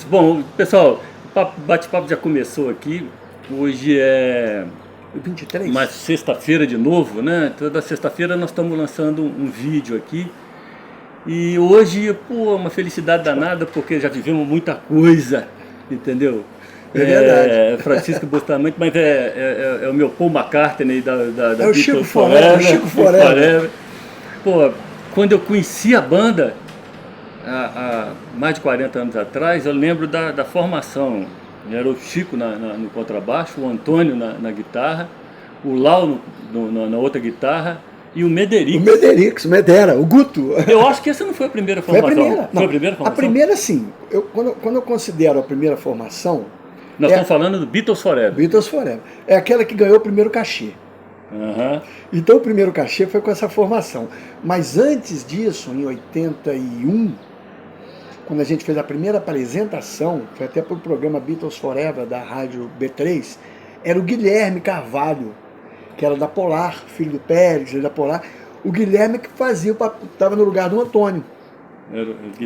Bom, pessoal, o bate-papo já começou aqui. Hoje é 23. Uma sexta-feira de novo, né? Toda sexta-feira nós estamos lançando um vídeo aqui. E hoje, pô, uma felicidade danada, porque já vivemos muita coisa, entendeu? É verdade. Francisco Bustamante, mas é o meu Paul McCartney da é o Chico Forever, Chico Forever. Pô, quando eu conheci a banda, há mais de 40 anos atrás, eu lembro da formação. Era o Chico no contrabaixo, o Antônio na guitarra, o Lau na outra guitarra e o Mederix. O Mederix, Medera, o Guto. Eu acho que essa não foi a primeira formação. Foi a primeira. Foi a primeira formação? A primeira, sim. Quando eu considero a primeira formação... Nós estamos falando do Beatles Forever. Beatles Forever. É aquela que ganhou o primeiro cachê. Uhum. Então o primeiro cachê foi com essa formação. Mas antes disso, em 81... quando a gente fez a primeira apresentação, foi até para o programa Beatles Forever, da rádio B3, era o Guilherme Carvalho, que era da Polar, filho do Pérez, da Polar. O Guilherme que estava no lugar do Antônio.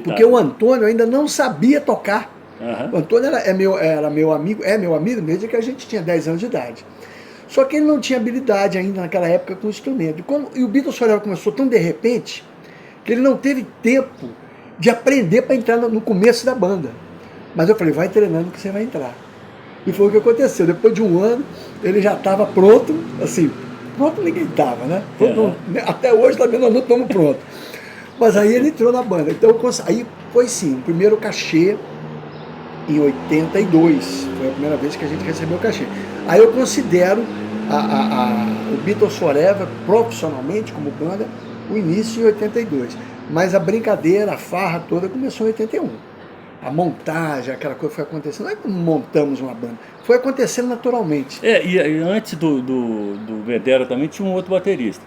Porque o Antônio ainda não sabia tocar. Uhum. O Antônio era meu amigo, meu amigo desde que a gente tinha 10 anos de idade. Só que ele não tinha habilidade ainda naquela época com o instrumento. E o Beatles Forever começou tão de repente, que ele não teve tempo de aprender para entrar no começo da banda. Mas eu falei, vai treinando que você vai entrar. E foi o que aconteceu. Depois de um ano, ele já estava pronto, assim, pronto ninguém estava, né? Até hoje também nós não estamos prontos. Mas aí ele entrou na banda. Então, aí foi sim, o primeiro cachê em 82. Foi a primeira vez que a gente recebeu o cachê. Aí eu considero o Beatles Forever, profissionalmente, como banda, o início em 82. Mas a brincadeira, a farra toda começou em 81. A montagem, aquela coisa foi acontecendo. Não é como montamos uma banda, foi acontecendo naturalmente. E antes do Vedera também tinha um outro baterista.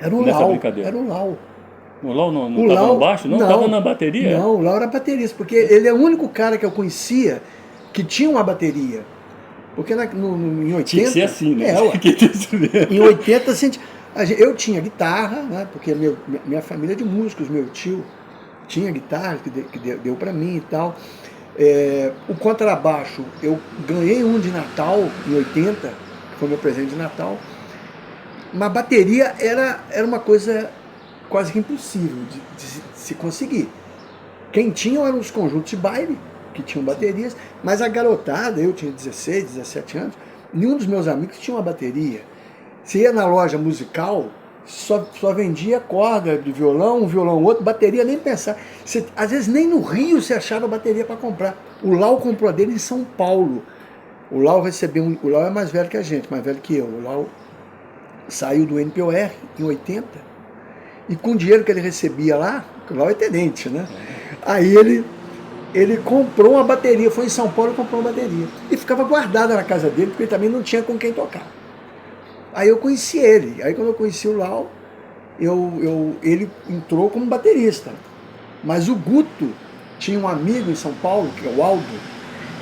Era o Lau. Era o Lau. O Lau não estava no baixo? Não estava na bateria? Não, o Lau era baterista, porque ele é o único cara que eu conhecia que tinha uma bateria. Porque em 80... Tinha que ser assim, né? Em 80, assim, eu tinha guitarra, né, porque minha família é de músicos, meu tio tinha guitarra que deu para mim e tal. O contrabaixo, eu ganhei um de Natal em 80, que foi meu presente de Natal. Mas a bateria era uma coisa quase que impossível de se conseguir. Quem tinha eram os conjuntos de baile, que tinham baterias, mas a garotada, eu tinha 16, 17 anos, nenhum dos meus amigos tinha uma bateria. Você ia na loja musical, só vendia corda de violão, um violão outro, bateria nem pensar. Às vezes nem no Rio você achava bateria para comprar. O Lau comprou a dele em São Paulo. O Lau recebeu o Lau é mais velho que a gente, mais velho que eu. O Lau saiu do NPOR em 80, e com o dinheiro que ele recebia lá, o Lau é tenente, né? Aí ele comprou uma bateria, foi em São Paulo e comprou uma bateria. E ficava guardada na casa dele, porque ele também não tinha com quem tocar. Aí eu conheci ele. Aí quando eu conheci o Lau, ele entrou como baterista. Mas o Guto tinha um amigo em São Paulo, que é o Aldo,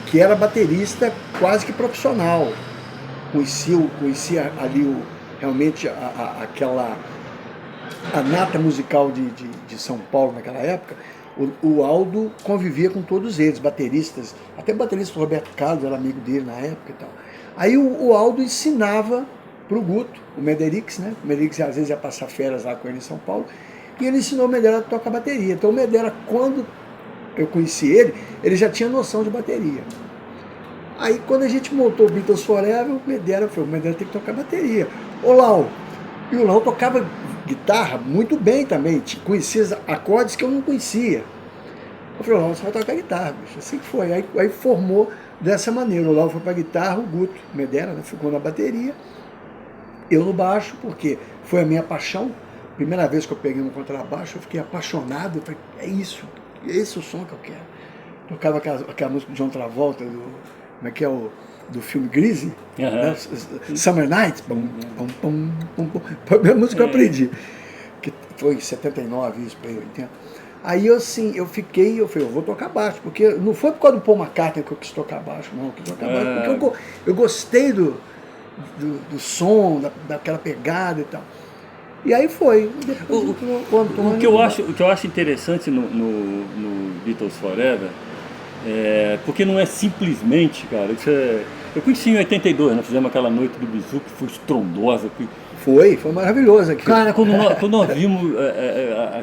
que era baterista quase que profissional. Conhecia ali realmente a nata musical de São Paulo naquela época. O Aldo convivia com todos eles, bateristas, até o baterista Roberto Carlos era amigo dele na época e tal. Aí o Aldo ensinava para o Guto, o Mederix, né? O Mederix às vezes ia passar férias lá com ele em São Paulo, e ele ensinou o Medera a tocar bateria. Então o Medera, quando eu conheci ele já tinha noção de bateria. Aí quando a gente montou o Beatles Forever, o Medera tem que tocar bateria. Ô Lau, e o Lau tocava guitarra muito bem também, conhecia acordes que eu não conhecia. Eu falei, Lau, você vai tocar guitarra, bicho. Assim que foi. Aí formou dessa maneira. O Lau foi para guitarra, o Guto, o Medera, né, ficou na bateria. Eu no baixo, porque foi a minha paixão. Primeira vez que eu peguei no contrabaixo, eu fiquei apaixonado. Eu falei, é isso, esse é o som que eu quero. tocava aquela música do John Travolta, como é que é do filme Grease, né? Summer Night, pum, pum, pum, pum, pum. Foi a primeira música que eu aprendi, que foi em 79, isso, para 80. Aí eu falei, eu vou tocar baixo, porque não foi por causa do Paul McCartney que eu quis tocar baixo, não, eu quis tocar baixo porque eu gostei do som, daquela pegada e tal. E aí foi. O que eu acho interessante no Beatles Forever porque não é simplesmente, cara, eu conheci em 82, nós fizemos aquela noite do Bizu que foi estrondosa. Foi maravilhoso aqui. Cara, quando nós vimos,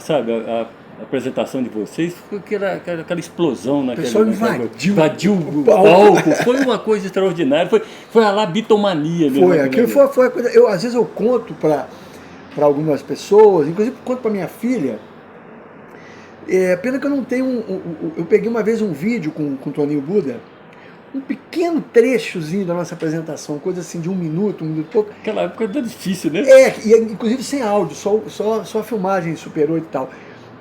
sabe, a apresentação de vocês, foi aquela explosão naquele. O pessoal invadiu o palco, foi uma coisa extraordinária, foi a lá Beatlemania mesmo. Aquilo foi a coisa. Às vezes eu conto para algumas pessoas, inclusive conto para minha filha. Pena que eu não tenho eu peguei uma vez um vídeo com o Toninho Buda, um pequeno trechozinho da nossa apresentação, coisa assim de um minuto e pouco. Aquela época era difícil, né? E inclusive sem áudio, só a filmagem Super 8 e tal.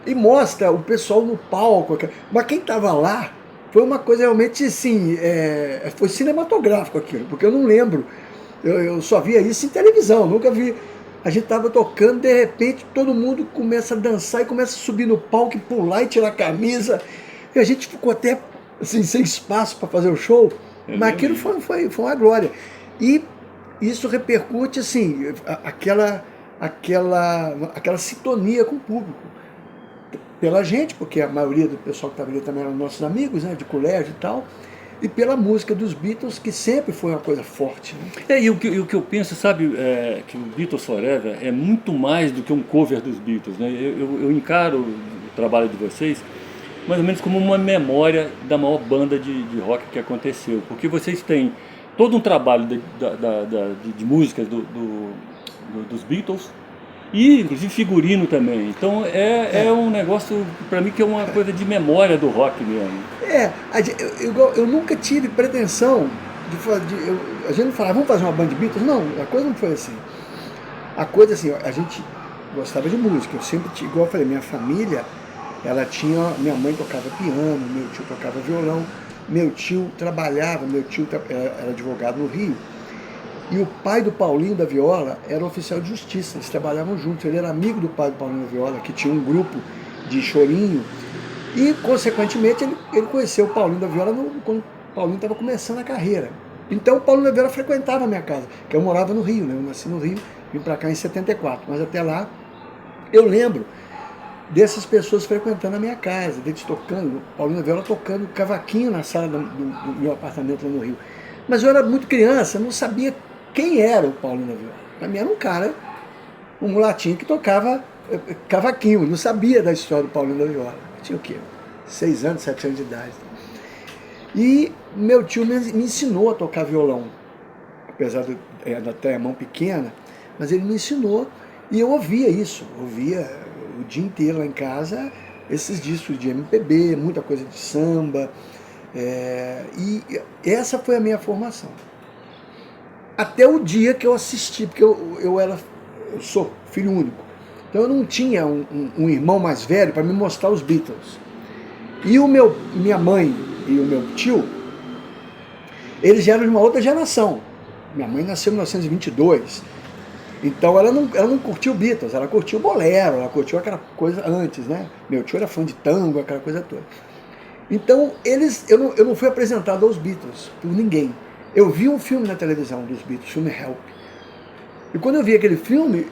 E mostra o pessoal no palco. Mas quem estava lá foi uma coisa realmente assim, foi cinematográfico aquilo, porque eu não lembro. Eu só via isso em televisão, nunca vi. A gente estava tocando, de repente todo mundo começa a dançar e começa a subir no palco e pular e tirar a camisa. E a gente ficou até assim, sem espaço para fazer o show. Mas aquilo foi uma glória. E isso repercute assim, aquela sintonia com o público. Pela gente, porque a maioria do pessoal que estava ali também eram nossos amigos, né, de colégio e tal. E pela música dos Beatles, que sempre foi uma coisa forte. Né? E o que eu penso, sabe, que o Beatles Forever é muito mais do que um cover dos Beatles. Né? Eu encaro o trabalho de vocês mais ou menos como uma memória da maior banda de rock que aconteceu. Porque vocês têm todo um trabalho de músicas dos Beatles, e inclusive figurino também. Então é um negócio, para mim, que é uma coisa de memória do rock mesmo. Eu nunca tive pretensão a gente não falava, vamos fazer uma banda de Beatles? Não, a coisa não foi assim. A coisa assim, a gente gostava de música. Eu sempre, igual eu falei, minha família, minha mãe tocava piano, meu tio tocava violão, meu tio trabalhava, era advogado no Rio. E o pai do Paulinho da Viola era oficial de justiça, eles trabalhavam juntos. Ele era amigo do pai do Paulinho da Viola, que tinha um grupo de chorinho. E, consequentemente, ele conheceu o Paulinho da Viola quando o Paulinho estava começando a carreira. Então, o Paulinho da Viola frequentava a minha casa, que eu morava no Rio, né? Eu nasci no Rio, vim para cá em 74. Mas até lá, eu lembro dessas pessoas frequentando a minha casa, deles tocando, o Paulinho da Viola tocando cavaquinho na sala do meu apartamento lá no Rio. Mas eu era muito criança, não sabia quem era o Paulinho da Viola. Para mim era um cara, um mulatinho que tocava cavaquinho, não sabia da história do Paulinho da Viola. Tinha o quê? 6 anos, 7 anos de idade. E meu tio me ensinou a tocar violão, apesar de ter a mão pequena, mas ele me ensinou e eu ouvia isso, ouvia o dia inteiro lá em casa esses discos de MPB, muita coisa de samba, e essa foi a minha formação. Até o dia que eu assisti, porque eu sou filho único. Então eu não tinha um irmão mais velho para me mostrar os Beatles. E minha mãe e o meu tio, eles eram de uma outra geração. Minha mãe nasceu em 1922. Então ela não curtiu Beatles, ela curtiu bolero, ela curtiu aquela coisa antes, né? Meu tio era fã de tango, aquela coisa toda. Então eu não fui apresentado aos Beatles por ninguém. Eu vi um filme na televisão dos Beatles, o filme Help. E quando eu vi aquele filme,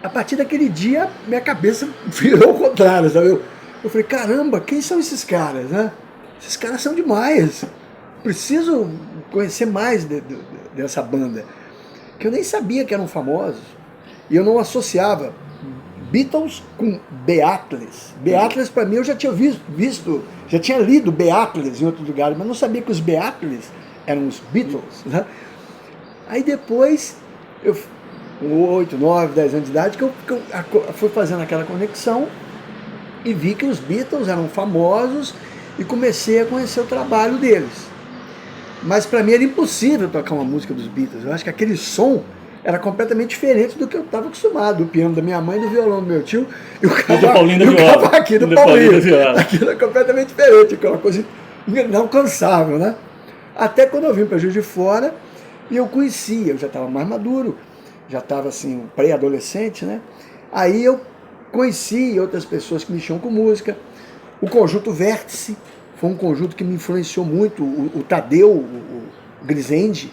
a partir daquele dia, minha cabeça virou ao contrário, sabe? Eu falei, caramba, quem são esses caras, né? Esses caras são demais. Preciso conhecer mais dessa banda. Que eu nem sabia que eram famosos. E eu não associava Beatles com Beatles. Beatles, para mim, eu já tinha visto, já tinha lido Beatles em outros lugares, mas não sabia que os Beatles eram os Beatles, né? Aí depois, com 8, 9, 10 anos de idade, que eu fui fazendo aquela conexão e vi que os Beatles eram famosos e comecei a conhecer o trabalho deles. Mas para mim era impossível tocar uma música dos Beatles. Eu acho que aquele som era completamente diferente do que eu estava acostumado. O piano da minha mãe, do violão do meu tio e o cavaquinho do Paulinho. Aquilo é completamente diferente, aquela coisa inalcançável, né? Até quando eu vim para Juiz de Fora e eu conhecia, eu já estava mais maduro, já estava assim, pré-adolescente, né? Aí eu conheci outras pessoas que mexiam com música. O Conjunto Vértice foi um conjunto que me influenciou muito. O Tadeu, o Grisende,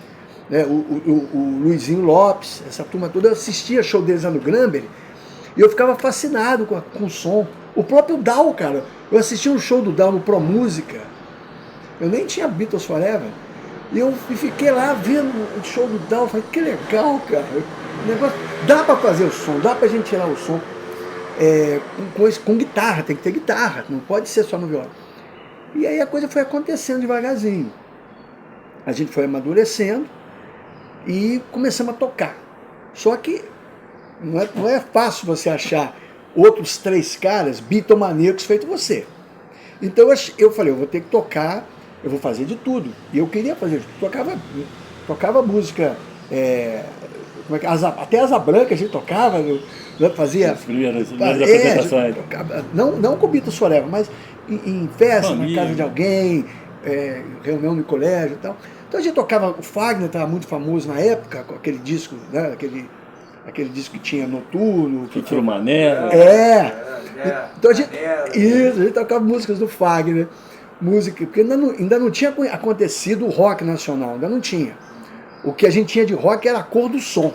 né? O Luizinho Lopes, essa turma toda. Eu assistia show deles lá no Gramberry e eu ficava fascinado com o som. O próprio Dal, cara. Eu assistia um show do Dal no Pro Música. Eu nem tinha Beatles Forever. E eu fiquei lá vendo o show do Dal. Falei, que legal, cara. O negócio, dá para fazer o som, dá pra gente tirar o som. Com guitarra, tem que ter guitarra, não pode ser só no violão. E aí a coisa foi acontecendo devagarzinho. A gente foi amadurecendo e começamos a tocar. Só que não é fácil você achar outros 3 caras bitomaníacos feito você. Então eu falei, eu vou ter que tocar, eu vou fazer de tudo. E eu queria fazer de tudo. Tocava música, até Asa Branca a gente tocava, fazia apresentações. Não com Beatles Forever, mas em festa, na casa de alguém, reunião no colégio e tal. Então a gente tocava, o Fagner estava muito famoso na época, com aquele disco, né, aquele disco que tinha Noturno. Futuro Mané. Então a gente tocava músicas do Fagner, música, porque ainda não tinha acontecido o rock nacional, ainda não tinha. O que a gente tinha de rock era a cor do som.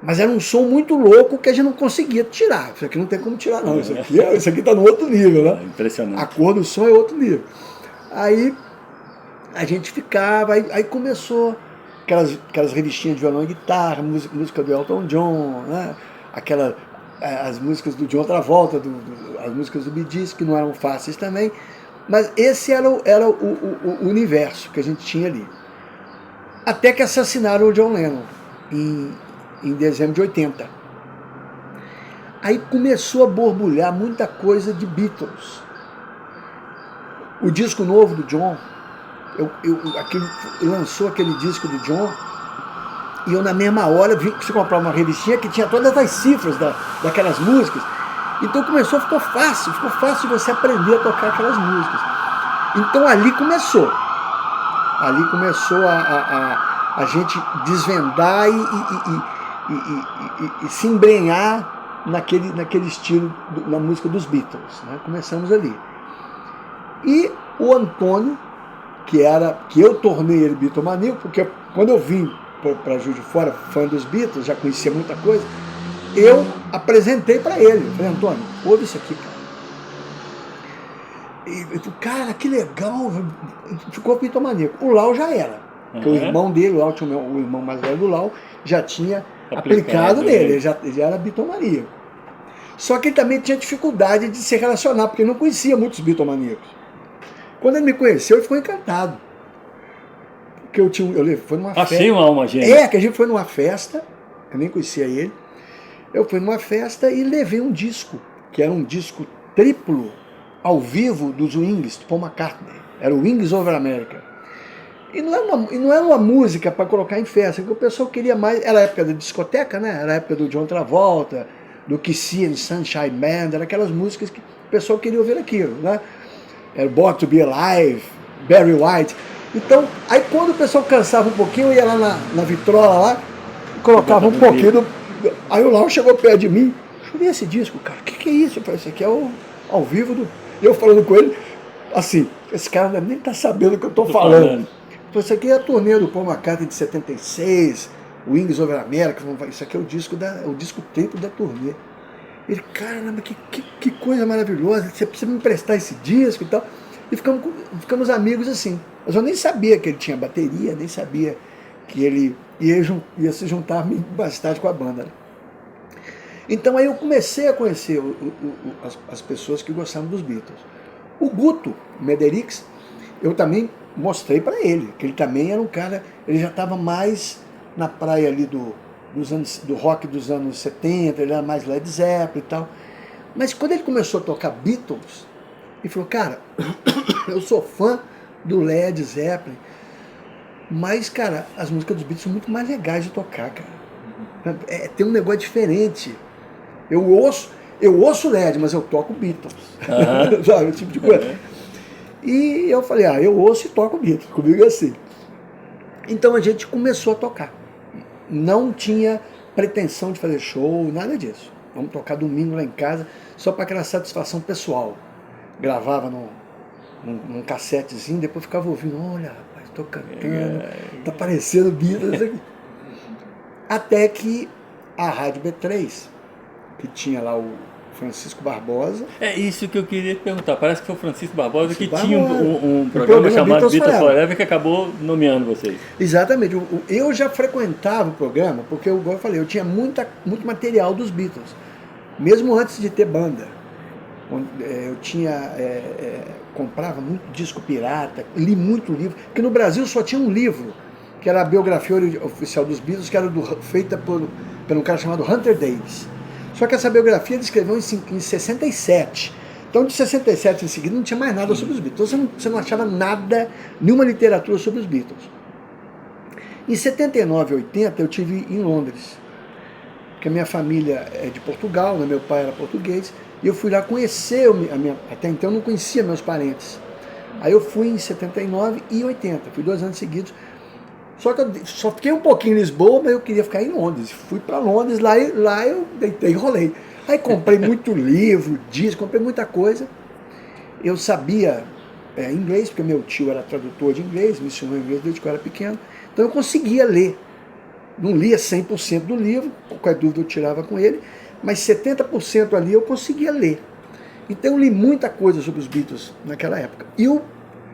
Mas era um som muito louco que a gente não conseguia tirar. Isso aqui não tem como tirar, não. Isso aqui está no outro nível, né? Impressionante. A cor do som é outro nível. Aí a gente ficava, aí começou aquelas revistinhas de violão e guitarra, música do Elton John, né? As músicas do John Travolta, as músicas do Bee Gees, que não eram fáceis também. Mas esse era o universo que a gente tinha ali. Até que assassinaram o John Lennon em dezembro de 80. Aí começou a borbulhar muita coisa de Beatles. O disco novo do John, lançou aquele disco do John, e eu na mesma hora vi que você comprar uma revistinha que tinha todas as cifras daquelas músicas. Então ficou fácil de você aprender a tocar aquelas músicas. Então ali começou a gente desvendar e se embrenhar naquele estilo, na música dos Beatles, né? Começamos ali. E o Antônio, que eu tornei ele bitomaníaco, porque quando eu vim para Juiz de Fora, fã dos Beatles, já conhecia muita coisa, eu apresentei para ele. Eu falei, Antônio, ouve isso aqui, cara. E eu falei, cara, que legal, ficou bitomaníaco. O Lau já era, porque o irmão dele, o irmão mais velho do Lau, já tinha aplicado nele, ele já era bitomaníaco. Só que ele também tinha dificuldade de se relacionar, porque ele não conhecia muitos bitomaníacos. Quando ele me conheceu, ele ficou encantado. Porque foi numa festa. Achei uma alma gêmea. Que a gente foi numa festa, eu nem conhecia ele. Eu fui numa festa e levei um disco, que era um disco triplo, ao vivo dos Wings, do Paul McCartney. Era o Wings Over America. E não era uma música para colocar em festa, porque o pessoal queria mais. Era a época da discoteca, né? Era a época do John Travolta, do Kissy and Sunshine Band, eram aquelas músicas que o pessoal queria ouvir aquilo, né? Era Born to Be Alive, Barry White. Então, aí quando o pessoal cansava um pouquinho, eu ia lá na vitrola lá, colocava um pouquinho. Aí o Lau chegou perto de mim, deixa eu ver esse disco, cara, o que é isso? Eu falei, esse aqui é o ao vivo do. Eu falando com ele, assim, esse cara nem tá sabendo o que eu tô falando. Então, isso aqui é a turnê do Paul McCartney de 76, Wings Over America, isso aqui é o disco triplo da turnê. Ele, caramba, que coisa maravilhosa, você precisa me emprestar esse disco e tal. E ficamos amigos assim. Mas eu nem sabia que ele tinha bateria, nem sabia que ele ia se juntar bastante com a banda. Né? Então aí eu comecei a conhecer as pessoas que gostavam dos Beatles. O Guto Mederix, eu também mostrei para ele, que ele também era um cara, ele já estava mais na praia ali do rock dos anos 70, ele era mais Led Zeppelin e tal. Mas quando ele começou a tocar Beatles, ele falou, cara, eu sou fã do Led Zeppelin, mas, cara, as músicas dos Beatles são muito mais legais de tocar, cara. Tem um negócio diferente. Eu ouço Led, mas eu toco Beatles. Sabe, esse tipo de coisa. E eu falei, eu ouço e toco Beatles, comigo é assim. Então a gente começou a tocar. Não tinha pretensão de fazer show, nada disso. Vamos tocar domingo lá em casa, só para aquela satisfação pessoal. Gravava num cassetezinho, depois ficava ouvindo, olha, rapaz, tô cantando, tá parecendo Beatles aqui. Até que a Rádio B3, que tinha lá o Francisco Barbosa. É isso que eu queria te perguntar. Parece que foi o Francisco Barbosa que Barbosa. tinha um programa chamado Beatles Forever que acabou nomeando vocês. Exatamente. Eu já frequentava o programa, porque, igual eu falei, eu tinha muito material dos Beatles. Mesmo antes de ter banda. Eu comprava muito disco pirata, li muito livro, porque no Brasil só tinha um livro, que era a biografia oficial dos Beatles, que era feita por um cara chamado Hunter Davis. Só que essa biografia ele escreveu em 67. Então, de 67 em seguida, não tinha mais nada sobre os Beatles. Então, você não achava nada, nenhuma literatura sobre os Beatles. Em 79 e 80, eu estive em Londres, porque a minha família é de Portugal, né? Meu pai era português, e eu fui lá conhecer, até então eu não conhecia meus parentes. Aí eu fui em 79 e 80, fui 2 anos seguidos. Só que eu só fiquei um pouquinho em Lisboa, mas eu queria ficar em Londres. Fui para Londres, lá eu deitei e rolei. Aí comprei muito livro, disco, comprei muita coisa. Eu sabia inglês, porque meu tio era tradutor de inglês, me ensinou inglês desde que eu era pequeno. Então eu conseguia ler. Não lia 100% do livro, qualquer dúvida eu tirava com ele, mas 70% ali eu conseguia ler. Então eu li muita coisa sobre os Beatles naquela época.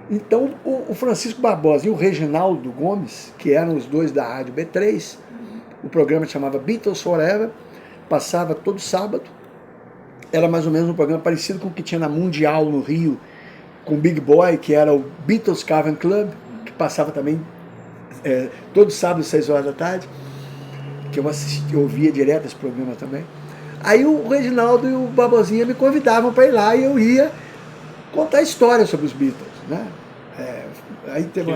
Então, o Francisco Barbosa e o Reginaldo Gomes, que eram os dois da Rádio B3, o programa chamava Beatles Forever, passava todo sábado, era mais ou menos um programa parecido com o que tinha na Mundial no Rio, com o Big Boy, que era o Beatles Cavern Club, que passava também todo sábado, 6 horas da tarde, que eu ouvia direto esse programa também. Aí o Reginaldo e o Barbosinha me convidavam para ir lá e eu ia contar histórias sobre os Beatles. Né? Aí teve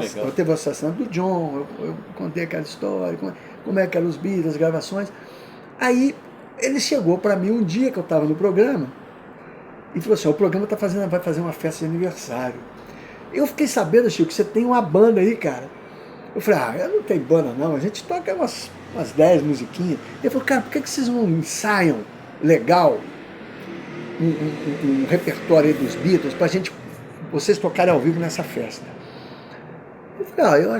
o assassinato do John, eu contei aquela história, como é que eram os Beatles, as gravações. Aí ele chegou para mim um dia que eu estava no programa e falou assim, o programa vai fazer uma festa de aniversário. Eu fiquei sabendo, Chico, que você tem uma banda aí, cara. Eu falei, eu não tenho banda não, a gente toca umas 10 musiquinhas. Ele falou, cara, por que vocês não ensaiam legal um repertório aí dos Beatles pra gente vocês tocarem ao vivo nessa festa? Eu falei, eu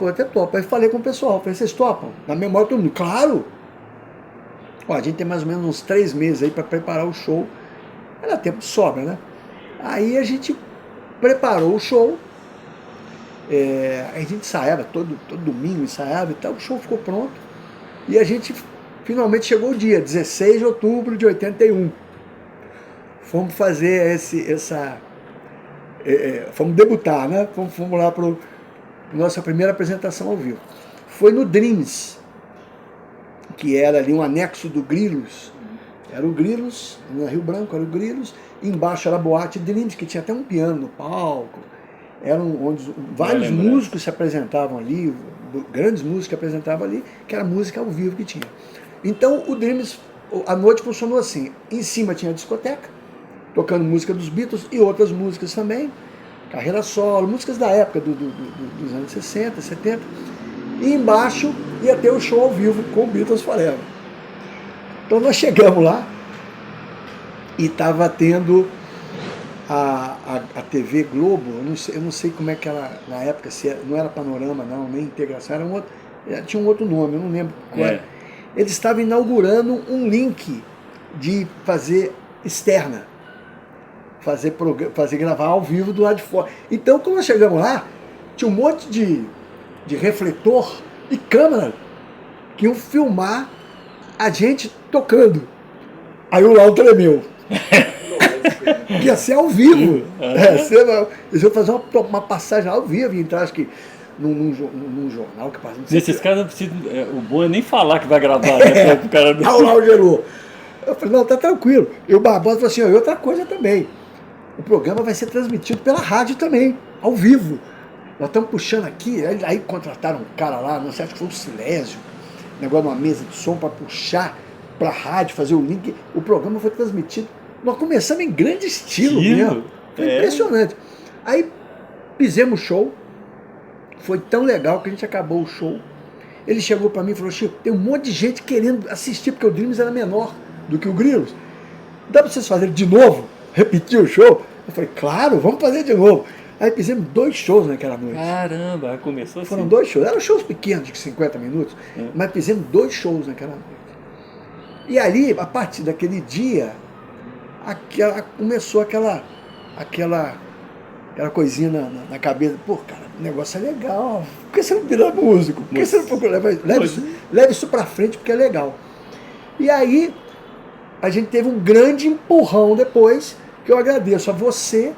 até topo. Aí falei com o pessoal, falei, vocês topam? Na memória todo mundo, claro! A gente tem mais ou menos uns 3 meses aí para preparar o show. Era tempo de sobra, né? Aí a gente preparou o show, a gente ensaiava, todo domingo ensaiava e tal, o show ficou pronto. E a gente finalmente chegou o dia, 16 de outubro de 81. Fomos fazer fomos debutar, né? Fomos lá para nossa primeira apresentação ao vivo. Foi no Dreams, que era ali um anexo do Grilos. Era o Grilos, no Rio Branco era o Grilos, e embaixo era a Boate Dreams, que tinha até um piano no palco. Eram onde vários músicos se apresentavam ali, grandes músicos que apresentavam ali, que era música ao vivo que tinha. Então o Dreams, a noite funcionou assim, em cima tinha a discoteca, tocando música dos Beatles e outras músicas também, carreira solo, músicas da época dos anos 60, 70, e embaixo ia ter o show ao vivo com o Beatles Forever. Então nós chegamos lá e estava tendo a TV Globo, eu não sei como é que ela, na época, não era Panorama não, nem Integração, tinha um outro nome, eu não lembro qual era. Eles estavam inaugurando um link de fazer externa, fazer gravar ao vivo do lado de fora. Então, quando nós chegamos lá, tinha um monte de refletor e câmera que iam filmar a gente tocando. Aí o Lau tremeu. Ia ser ao vivo. Eles iam fazer uma passagem ao vivo, entrar, acho que num jornal que passa. Nesses casos, o bom é nem falar que vai gravar, né? O cara do... O Lau gelou. Eu falei, não, tá tranquilo. E o Barbosa falou assim, e outra coisa também. O programa vai ser transmitido pela rádio também, ao vivo. Nós estamos puxando aqui, aí contrataram um cara lá, não sei, acho que foi o Silésio, negócio de uma mesa de som para puxar para a rádio, fazer o link. O programa foi transmitido. Nós começamos em grande estilo mesmo. Foi impressionante. Aí fizemos o show, foi tão legal que a gente acabou o show. Ele chegou para mim e falou: Chico, tem um monte de gente querendo assistir, porque o Dreams era menor do que o Grilos. Dá para vocês fazerem de novo? Repetir o show? Eu falei: claro, vamos fazer de novo. Aí fizemos 2 shows naquela noite. Caramba, começou assim. Foram 2 shows, eram shows pequenos, de 50 minutos, mas fizemos 2 shows naquela noite. E ali, a partir daquele dia, começou aquela coisinha na cabeça. Pô, cara, o negócio é legal. Por que você não vira músico? Por que você não procura? Leve isso pra frente, porque é legal. E aí, a gente teve um grande empurrão depois, que eu agradeço a você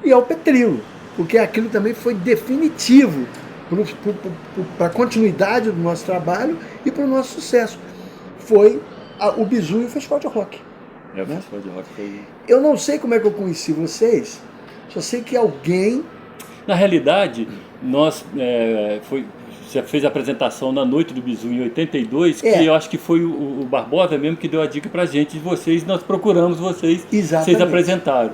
e ao Petrilo, porque aquilo também foi definitivo para a continuidade do nosso trabalho e para o nosso sucesso. Foi o Bizu e o Festival de Rock. O Festival de Rock foi... Eu não sei como é que eu conheci vocês, só sei que alguém... Na realidade, você fez a apresentação na noite do Bizu em 82, que eu acho que foi o Barbosa mesmo que deu a dica pra gente de vocês, nós procuramos vocês, vocês apresentaram.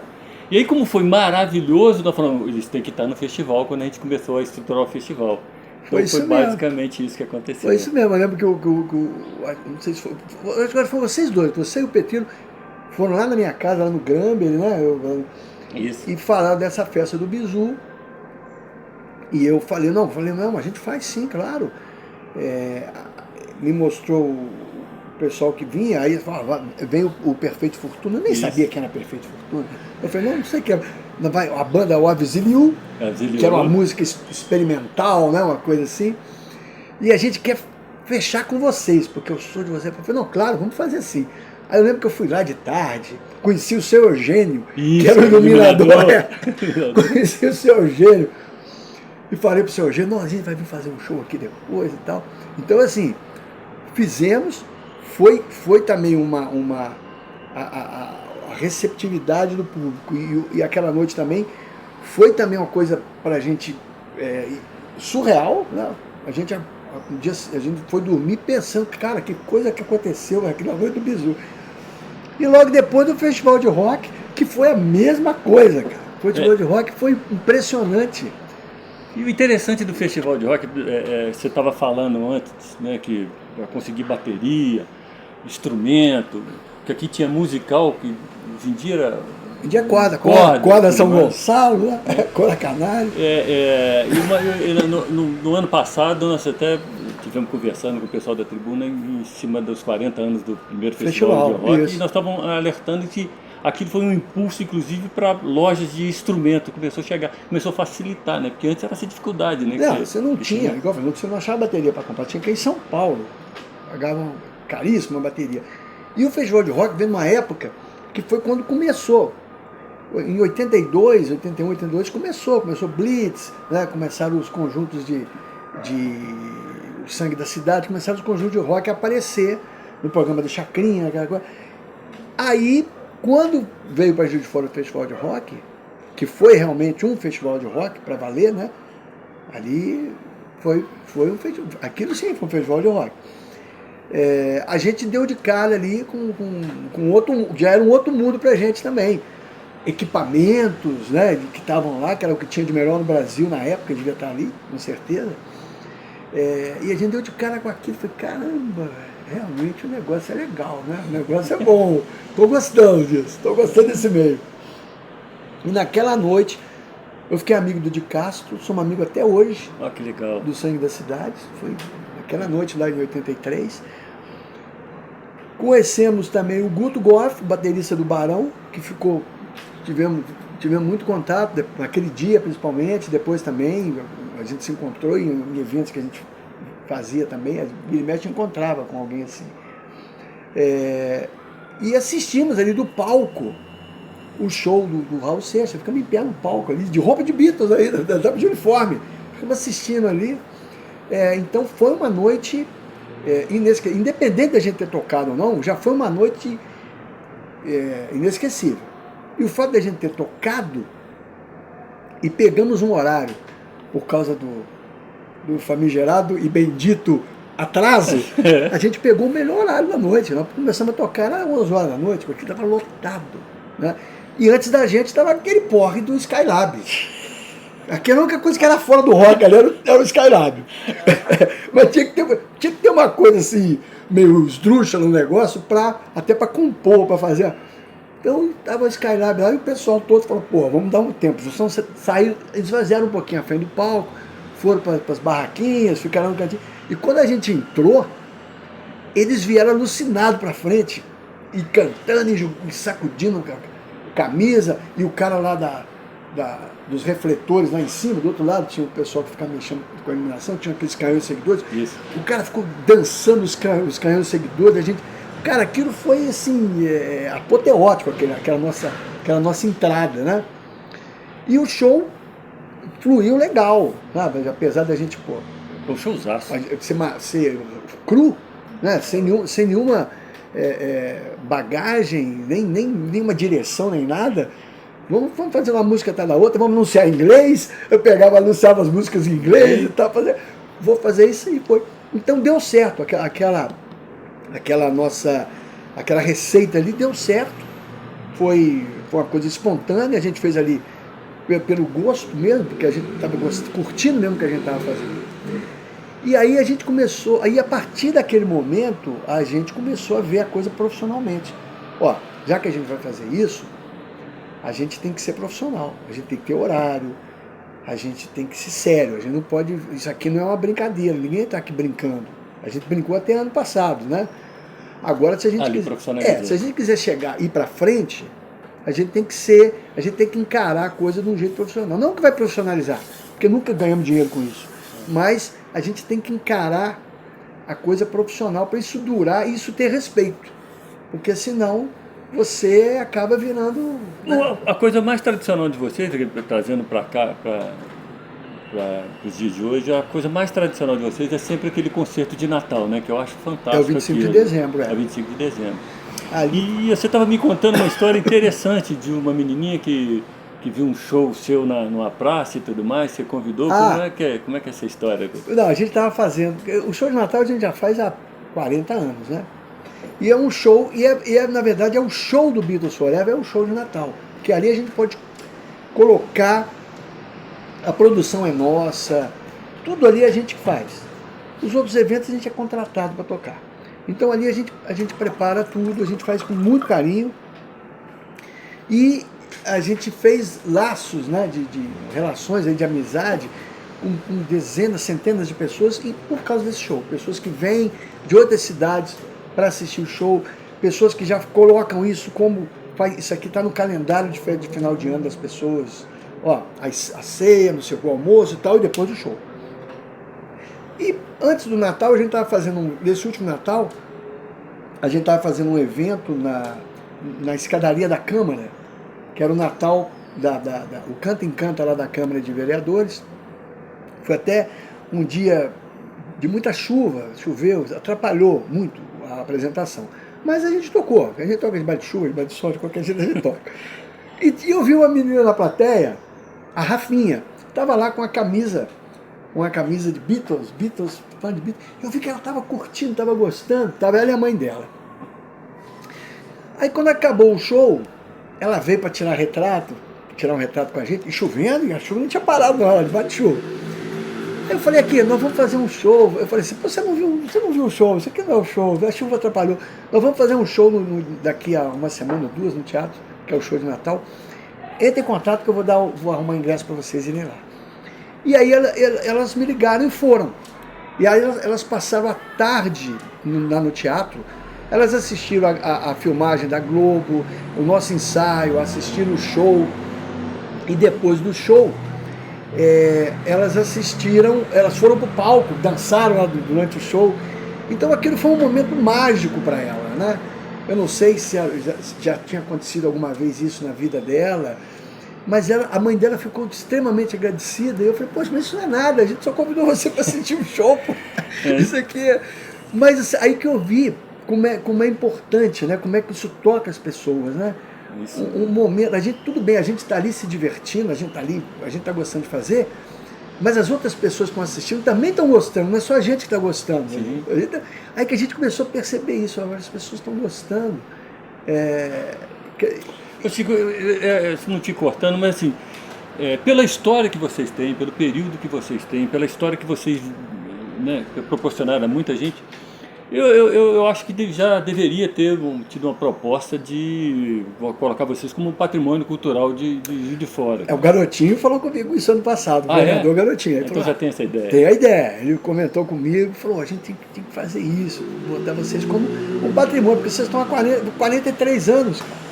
E aí, como foi maravilhoso, nós falamos: eles têm que estar no festival, quando a gente começou a estruturar o festival. Então foi basicamente isso que aconteceu. Foi isso mesmo, eu lembro que não sei se foi, acho que foram vocês dois, você e o Petrilo, foram lá na minha casa, lá no Gramber, né? Isso. E falaram dessa festa do Bizu. E eu falei: não, a gente faz sim, claro. Me mostrou o pessoal que vinha, aí falava: vem o Perfeito Fortuna. Eu nem sabia quem era Perfeito Fortuna. Eu falei: não sei o que era. Vai a banda O Aviziliu, que era uma música experimental, né, uma coisa assim. E a gente quer fechar com vocês, porque eu sou de vocês. Eu falei: não, claro, vamos fazer assim. Aí eu lembro que eu fui lá de tarde, conheci o seu Eugênio, que era o iluminador. Conheci o seu Eugênio. E falei pro seu Eugênio: não, a gente vai vir fazer um show aqui depois e tal. Então, assim, fizemos, foi também a receptividade do público. E aquela noite também foi também uma coisa pra gente surreal, né? A gente foi dormir pensando: cara, que coisa que aconteceu naquela noite do Bizu. E logo depois do Festival de Rock, que foi a mesma coisa, cara. O Festival de Rock foi impressionante. E o interessante do Festival de Rock, você estava falando antes, né, que para conseguir bateria, instrumento, que aqui tinha musical, que hoje em dia era... Hoje em dia corda São Gonçalo, né? Corda Canário. No ano passado, nós até estivemos conversando com o pessoal da tribuna em cima dos 40 anos do primeiro Festival de Rock, isso. E nós estávamos alertando que aquilo foi um impulso, inclusive, para lojas de instrumento. Começou a facilitar, né? Porque antes era essa dificuldade, né? Não, você não tinha, igual você não achava bateria para comprar, tinha que ir em São Paulo. Pagavam caríssima bateria. E o Festival de Rock veio numa época que foi quando começou. Em 82, 81, 82 começou Blitz, né? Começaram os conjuntos de Sangue da Cidade, começaram os conjuntos de rock a aparecer no programa da Chacrinha, aquela coisa. Aí, quando veio para Juiz de Fora o Festival de Rock, que foi realmente um festival de rock para valer, né? Ali foi um festival, aquilo sim foi um festival de rock. A gente deu de cara ali com outro, já era um outro mundo pra gente também. Equipamentos, né, que estavam lá, que era o que tinha de melhor no Brasil na época, devia estar ali, com certeza. E a gente deu de cara com aquilo, falei: caramba, realmente o negócio é legal, né? O negócio é bom, estou gostando disso, estou gostando desse meio. E naquela noite, eu fiquei amigo do Di Castro, somos amigos até hoje. Ah, que legal. Do Sangue da Cidade, foi naquela noite lá em 83. Conhecemos também o Guto Goff, baterista do Barão, que ficou, tivemos muito contato, naquele dia principalmente, depois também, a gente se encontrou em eventos que a gente fazia também, a vira e mexe encontrava com alguém assim. E assistimos ali do palco o show do Raul Seixas, ficamos em pé no palco ali, de roupa de Beatles aí, de uniforme, ficamos assistindo ali. Então foi uma noite independente da gente ter tocado ou não, já foi uma noite inesquecível. E o fato da gente ter tocado e pegamos um horário por causa do famigerado e bendito atraso, a gente pegou o melhor horário da noite. Nós começamos a tocar às 11 horas da noite, porque estava lotado, né? E antes da gente estava aquele porre do Skylab. Aquela única coisa que era fora do rock ali era o Skylab. Mas tinha que ter uma coisa assim, meio esdrúxula no negócio, até para compor, para fazer. Então tava o Skylab lá e o pessoal todo falou, pô, vamos dar um tempo. Saíram, eles fizeram um pouquinho à frente do palco, foram para as barraquinhas, ficaram no cantinho. E quando a gente entrou, eles vieram alucinados para frente, e cantando e sacudindo camisa, e o cara lá dos refletores lá em cima, do outro lado tinha o pessoal que ficava mexendo com a iluminação, tinha aqueles canhões seguidores. Isso. O cara ficou dançando os canhões seguidores, a gente. Cara, aquilo foi assim, apoteótico, aquela nossa entrada, né? E o show fluiu legal, sabe? Apesar da gente, pô. Foi um showzaço. Ser cru, né? Sem nenhuma bagagem, nem nenhuma direção, nem nada. Vamos fazer uma música atrás da outra, vamos anunciar em inglês. Eu anunciava as músicas em inglês e tal. Vou fazer isso e foi. Então deu certo, aquela receita ali deu certo. Foi uma coisa espontânea, a gente fez ali pelo gosto mesmo, porque a gente estava curtindo mesmo o que a gente estava fazendo. E aí a gente começou, a partir daquele momento, a gente começou a ver a coisa profissionalmente. Ó, já que a gente vai fazer isso, a gente tem que ser profissional, a gente tem que ter horário, a gente tem que ser sério, a gente não pode, isso aqui não é uma brincadeira, ninguém está aqui brincando. A gente brincou até ano passado, né? Agora, se a gente quiser ir para frente, a gente tem que encarar a coisa de um jeito profissional. Não que vai profissionalizar, porque nunca ganhamos dinheiro com isso, mas a gente tem que encarar a coisa profissional para isso durar e isso ter respeito, porque senão você acaba virando... Né? A coisa mais tradicional de vocês, trazendo para cá, para os dias de hoje, a coisa mais tradicional de vocês é sempre aquele concerto de Natal, né? Que eu acho fantástico. É o 25 de dezembro, É o 25 de dezembro. E você estava me contando uma história interessante de uma menininha que viu um show seu numa praça e tudo mais, você convidou. Como é que é essa história? Não, a gente estava fazendo... O show de Natal a gente já faz há 40 anos, né? E é um show, na verdade é um show do Beatles Forever, é um show de Natal. Que ali a gente pode colocar... A produção é nossa, tudo ali a gente faz. Os outros eventos a gente é contratado para tocar. Então ali a gente prepara tudo, a gente faz com muito carinho. E a gente fez laços, né, de relações, de amizade com dezenas, centenas de pessoas e por causa desse show. Pessoas que vêm de outras cidades para assistir o show, pessoas que já colocam isso como... Isso aqui está no calendário de final de ano das pessoas. Ó, a ceia, não sei o almoço e tal, e depois do show. E antes do Natal, a gente estava fazendo, nesse último Natal, a gente estava fazendo um evento na escadaria da Câmara, que era o Natal, o Canta em Canta lá da Câmara de Vereadores. Foi até um dia de muita chuva, choveu, atrapalhou muito a apresentação. Mas a gente toca debaixo de chuva, debaixo de sol, de qualquer jeito a gente toca. E eu vi uma menina na plateia, a Rafinha, estava lá com uma camisa de Beatles, fã de Beatles. Eu vi que ela estava curtindo, estava gostando, estava ela e a mãe dela. Aí quando acabou o show, ela veio para tirar um retrato com a gente, e chovendo, e a chuva não tinha parado na hora, debaixo de chuva. Aí eu falei, aqui, nós vamos fazer um show. Eu falei assim, você não viu o show, isso aqui não é o show, a chuva atrapalhou. Nós vamos fazer um show daqui a uma semana, 2, no teatro, que é o show de Natal. Entre em contato que eu vou arrumar ingresso para vocês irem lá. E aí elas me ligaram e foram. E aí elas passaram a tarde lá no teatro, elas assistiram a filmagem da Globo, o nosso ensaio, assistiram o show. E depois do show, elas foram para o palco, dançaram lá durante o show. Então aquilo foi um momento mágico para ela, né? Eu não sei se já tinha acontecido alguma vez isso na vida dela, mas a mãe dela ficou extremamente agradecida. E eu falei, poxa, mas isso não é nada, a gente só convidou você para assistir o show, pô. Isso aqui é... Mas aí que eu vi como é importante, né? Como é que isso toca as pessoas, né? Um momento, tudo bem, a gente está ali se divertindo, a gente está gostando de fazer, mas as outras pessoas que estão assistindo também estão gostando, não é só a gente que está gostando. Aí que a gente começou a perceber isso, agora as pessoas estão gostando. Eu Chico, não te cortando, mas assim, pela história que vocês têm, pelo período que vocês têm, pela história que vocês, né, proporcionaram a muita gente, eu acho que já deveria ter tido uma proposta de colocar vocês como um patrimônio cultural de Fora. O Garotinho falou comigo isso ano passado, o vereador Garotinho. Ele Então falou, já tem essa ideia. Tem a ideia. Ele comentou comigo, falou, a gente tem que fazer isso, botar vocês como um patrimônio, porque vocês estão há 43 anos, cara.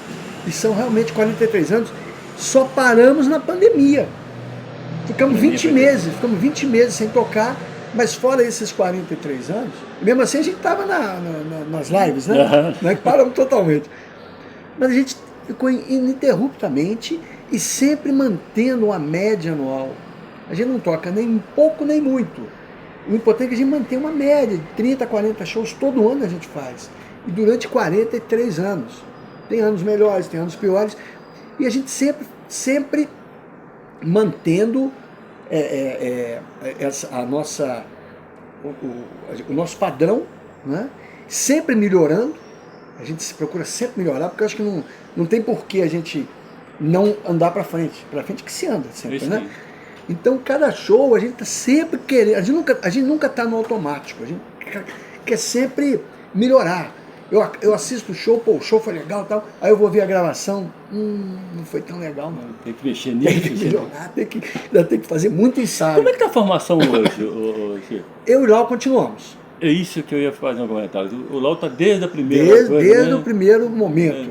E são realmente 43 anos. Só paramos na pandemia. Ficamos 20 meses sem tocar, mas fora esses 43 anos, mesmo assim a gente estava nas lives, né? Não é que paramos totalmente. Mas a gente ficou ininterruptamente e sempre mantendo uma média anual. A gente não toca nem pouco nem muito. O importante é que a gente mantenha uma média de 30, 40 shows todo ano a gente faz. E durante 43 anos. Tem anos melhores, tem anos piores. E a gente sempre mantendo o nosso padrão, né? Sempre melhorando. A gente se procura sempre melhorar, porque eu acho que não tem porquê a gente não andar para frente. Para frente que se anda sempre, isso, né? Então, cada show a gente está sempre querendo, a gente nunca está no automático, a gente quer sempre melhorar. Eu assisto o show, o show foi legal e tal, aí eu vou ver a gravação, não foi tão legal não. Tem que mexer nisso. Tem que melhorar, tem que fazer muito ensaio. Como é que está a formação hoje, Chico? Eu e o Lau continuamos. É isso que eu ia fazer um comentário. O Lau está desde a primeira Desde o primeiro momento,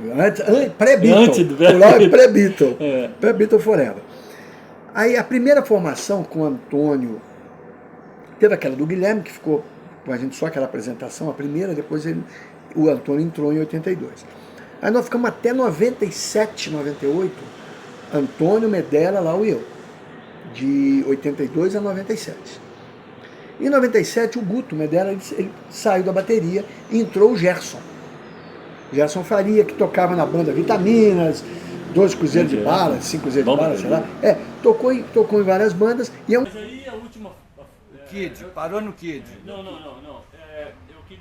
pré-Beatle. O Lau é pré-Beatle, pré-Beatle Forever. Aí a primeira formação com o Antônio, teve aquela do Guilherme, que ficou com a gente só aquela apresentação, a primeira, depois o Antônio entrou em 82. Aí nós ficamos até 97, 98, Antônio, Medella, Lau e eu, de 82 a 97. Em 97, o Guto Medella ele saiu da bateria e entrou o Gerson. Gerson Faria, que tocava na banda Vitaminas, 12 Cruzeiros de Bala, 5 Cruzeiros de Bala, sei lá. Tocou em várias bandas. Mas aí a última... Kid, parou no Kid. Não.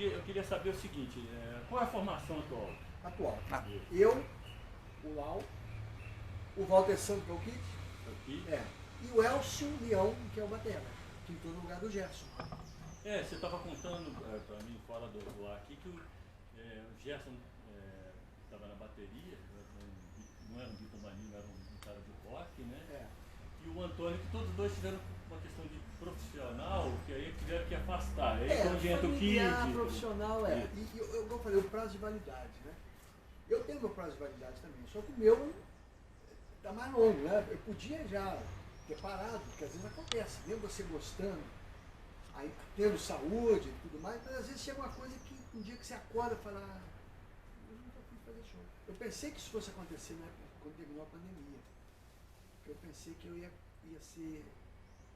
Eu queria saber o seguinte, qual é a formação atual? Eu, o Lau, o Walter Santos, que é o Kid, e o Elcio Leão, que é o batera, que entrou no lugar do Gerson. Você estava contando para mim, fora do ar aqui, que o Gerson estava na bateria, não era um bitomaninho, era um cara de rock, né? E o Antônio, que todos dois tiveram uma questão de profissional, que aí tiveram que afastar. Aí onde entra o Kid. Profissional, E eu falei, o prazo de validade, né? Eu tenho meu prazo de validade também, só que o meu está mais longo, né? Eu podia já ter parado, porque às vezes acontece, mesmo você gostando, aí, tendo saúde e tudo mais, mas às vezes chega uma coisa que um dia que você acorda e fala, eu não estou afim de fazer show. Eu pensei que isso fosse acontecer, né, quando terminou a pandemia. Eu pensei que eu ia ser,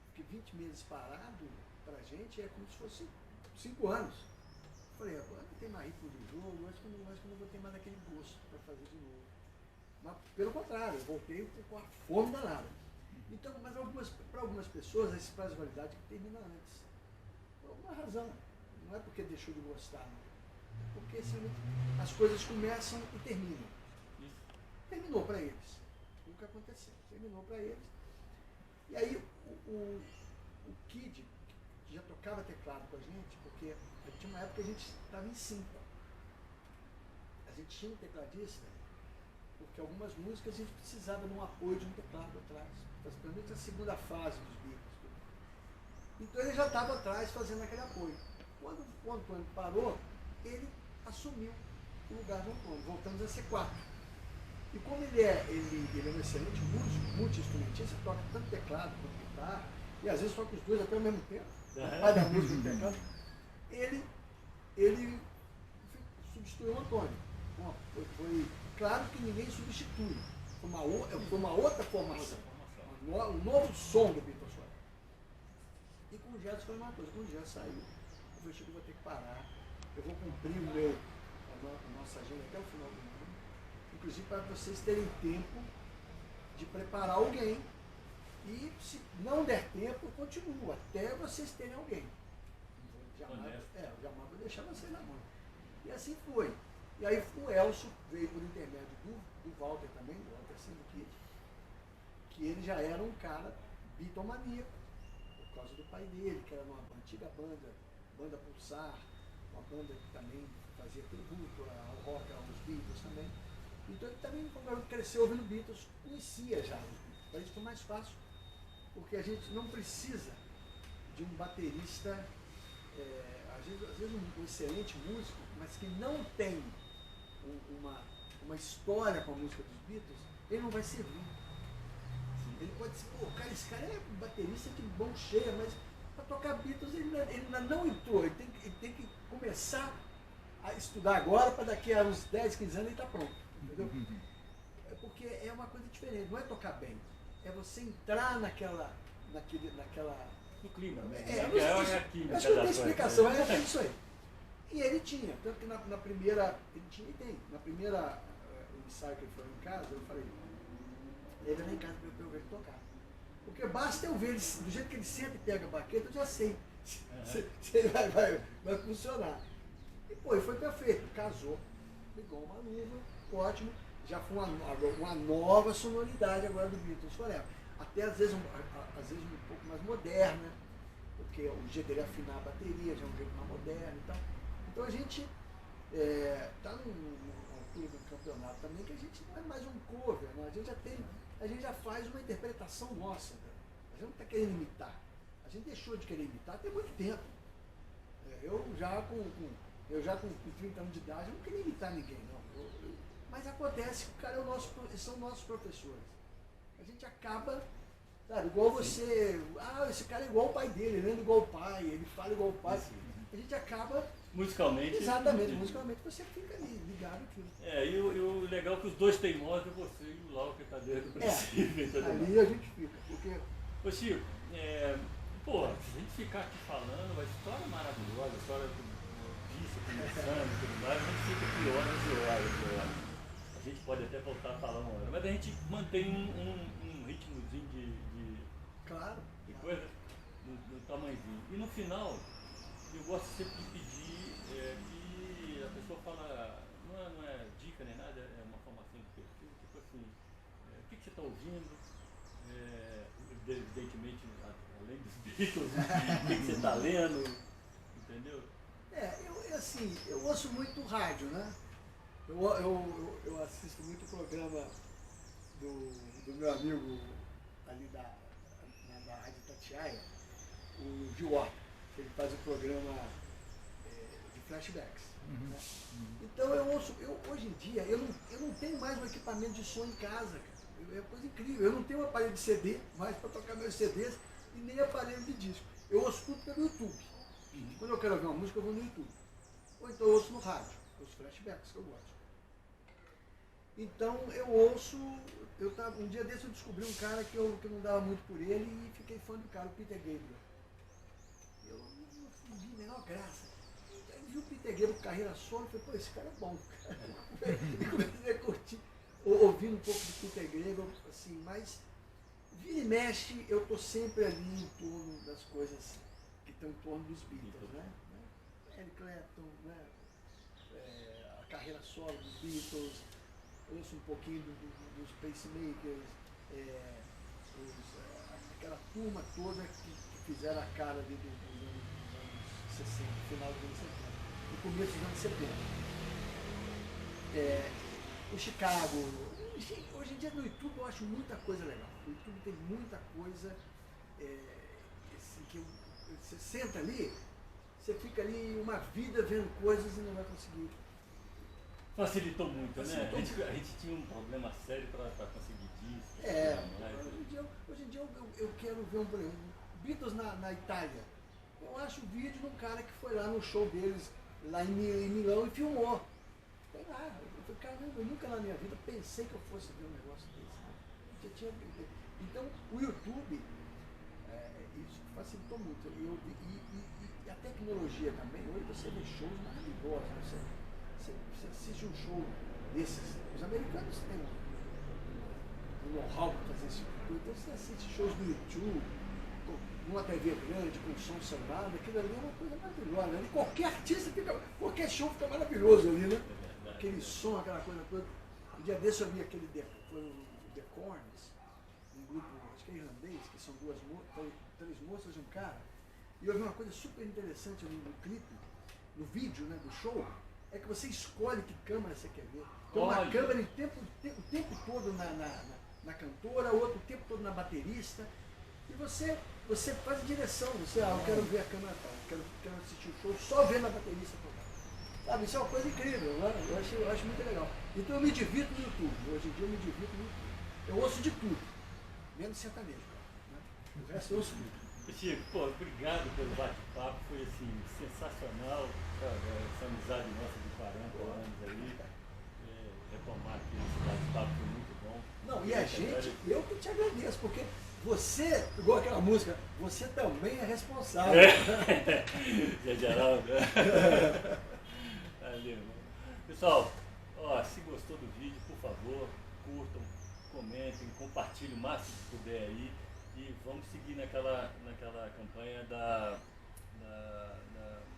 porque 20 meses parado pra gente é como se fosse 5 anos. Eu falei, agora não tem mais ritmo de jogo, acho que eu não vou ter mais aquele gosto para fazer de novo. Mas pelo contrário, eu voltei com a fome danada. Então, mas para algumas pessoas, esse prazo de validade termina antes. Por alguma razão. Não é porque deixou de gostar, não. É porque as coisas começam e terminam. Terminou para eles. Foi o que aconteceu. Terminou para eles. E aí o Kid, que já tocava teclado com a gente, porque tinha uma época que a gente estava em 5. A gente tinha um tecladista, porque algumas músicas a gente precisava de um apoio de um teclado atrás. Principalmente a segunda fase dos Beatles. Então ele já estava atrás fazendo aquele apoio. Quando o Antônio parou, ele assumiu o lugar do Antônio. Voltamos a ser 4. E como ele é um excelente músico, multi-instrumentista, toca tanto teclado quanto guitarra, e às vezes toca os dois até ao mesmo tempo, pai da música e teclado, ele substituiu o Antônio. Bom, foi claro que ninguém substitui. Foi uma outra formação. Um novo som do Beatles. E com o Gerson foi uma coisa. Quando o Gerson saiu, eu falei, Chico, eu vou ter que parar. Eu vou cumprir a nossa agenda até o final do ano. Inclusive para vocês terem tempo de preparar alguém. E se não der tempo, eu continuo até vocês terem alguém. Eu jamais vou deixar vocês na mão. E assim foi. E aí o Elcio veio por intermédio do Walter também, do Walter Sendo porque ele já era um cara bitomaníaco, por causa do pai dele, que era uma antiga banda Pulsar, uma banda que também fazia tributo ao rock, aos Beatles também. Então ele também, quando o garoto cresceu ouvindo Beatles, conhecia já os Beatles. Para isso foi mais fácil, porque a gente não precisa de um baterista, às vezes um excelente músico, mas que não tem uma história com a música dos Beatles, ele não vai servir. Ele pode ser, pô, cara, esse cara é baterista de mão cheia, mas para tocar Beatles ele ainda não entrou, ele tem que começar a estudar agora para daqui a uns 10, 15 anos ele está pronto, entendeu? É porque é uma coisa diferente, não é tocar bem, é você entrar naquela No clima, né? Acho que não tem explicação, é isso aí. E ele tinha, tanto que na primeira, ele tinha e tem, na primeira ensaio que ele foi em casa, eu falei, ele vai lá em casa para eu ver ele tocar. Porque basta eu ver ele, do jeito que ele senta e pega a baqueta, eu já sei se ele vai funcionar. E pô, e foi perfeito, casou, pegou uma luva, ótimo, já foi uma nova sonoridade agora do Beatles Forever. Até às vezes um pouco mais moderna, porque o jeito dele afinar a bateria já é um jeito mais moderno e tal. Então a gente está numa altura do campeonato também que a gente não é mais um cover, né? A gente já faz uma interpretação nossa, né? A gente não está querendo imitar. A gente deixou de querer imitar tem muito tempo. Eu já com 30 anos de idade, eu não queria imitar ninguém, não. Mas acontece que o cara são nossos professores. A gente acaba, sabe, igual você, esse cara é igual o pai dele, ele anda igual o pai, ele fala igual o pai. A gente acaba... Musicalmente. Exatamente, musicalmente você fica ali, ligado aquilo. E o legal é que os dois teimosos é você e o Lau que está desde o princípio. Ali a gente fica, porque... Ô Chico, se a gente ficar aqui falando, a história é maravilhosa, a história disso, começando e tudo mais, a gente fica aqui horas e horas. A gente pode até voltar a falar uma hora, mas a gente mantém um ritmozinho Claro. de coisa no tamanhozinho. E no final, eu gosto sempre de pedir que a pessoa fala, não é dica nem nada, é uma formação de perfil, tipo assim, o que você está ouvindo, evidentemente, além dos Beatles, o que você está lendo, entendeu? Eu ouço muito rádio, né? Eu assisto muito o programa do meu amigo ali da Rádio Tatiaia, o Giuá, que ele faz o programa de flashbacks. Né? Então hoje em dia, eu não tenho mais um equipamento de som em casa, cara. É coisa incrível. Eu não tenho um aparelho de CD mais para tocar meus CDs e nem aparelho de disco. Eu ouço tudo pelo YouTube. Quando eu quero ouvir uma música, eu vou no YouTube. Ou então eu ouço no rádio, os flashbacks que eu gosto. Então eu ouço, um dia desse eu descobri um cara que eu não dava muito por ele e fiquei fã do cara, o Peter Gabriel. Eu não vi a menor graça. Aí vi o Peter Gabriel com carreira solo e falei, pô, esse cara é bom, cara. E comecei a curtir, ouvindo um pouco do Peter Gabriel, assim, mas vira e mexe, eu tô sempre ali em torno das coisas que estão em torno dos Beatles, né? Eric Clapton, né? A carreira solo dos Beatles, ouço um pouquinho dos pacemakers, aquela turma toda que fizeram a cara dos anos 60, final dos anos 70, no começo dos anos 70. O Chicago, hoje em dia no YouTube eu acho muita coisa legal. O YouTube tem muita coisa assim, que você senta ali, você fica ali uma vida vendo coisas e não vai conseguir. Facilitou muito, né? A gente tinha um problema sério para conseguir disco. Hoje em dia eu quero ver um Beatles na Itália. Eu acho o vídeo de um cara que foi lá no show deles, lá em Milão, e filmou. Foi lá. Eu falei, caramba, eu nunca na minha vida pensei que eu fosse ver um negócio desse. Então, o YouTube, isso facilitou muito. E a tecnologia também, hoje você vê shows maravilhosos. Você assiste um show desses, os americanos têm um know-how para fazer esse tipo, então você assiste shows do YouTube, numa TV grande, com som sonado, aquilo ali é uma coisa maravilhosa. Né? Qualquer show fica maravilhoso ali, né? Aquele som, aquela coisa toda. Um dia desse eu vi foi o The Corns, um grupo, acho que é irlandês, que são três moças e um cara. E eu vi uma coisa super interessante no clipe, no vídeo, né, do show, é que você escolhe que câmera você quer ver. Então uma câmera o tempo todo na cantora, outra o tempo todo na baterista. E você faz a direção, eu quero ver a câmera tal, quero assistir o show só vendo a baterista tocar. Sabe, isso é uma coisa incrível, né? Eu acho muito legal. Então eu me divirto no YouTube, hoje em dia eu me divirto no YouTube. Eu ouço de tudo, menos sertanejo, né? O resto eu ouço tudo. Chico, pô, obrigado pelo bate-papo, foi assim, sensacional, sabe? Essa amizade nossa de 40 anos aí. Retomar aqui esse bate-papo foi muito bom. Não, e a gente, eu que te agradeço, porque você, igual aquela música, você também é responsável. Zé Geraldo. Valeu. Pessoal, ó, se gostou do vídeo, por favor, curtam, comentem, compartilhem o máximo que puder aí e vamos seguir naquela campanha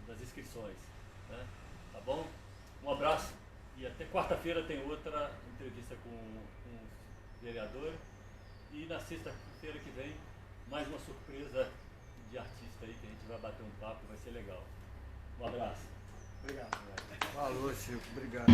das inscrições, né? Tá bom? Um abraço e até quarta-feira tem outra entrevista com os vereadores e na sexta-feira que vem mais uma surpresa de artista aí que a gente vai bater um papo, vai ser legal. Um abraço. Obrigado. Falou, Chico. Obrigado.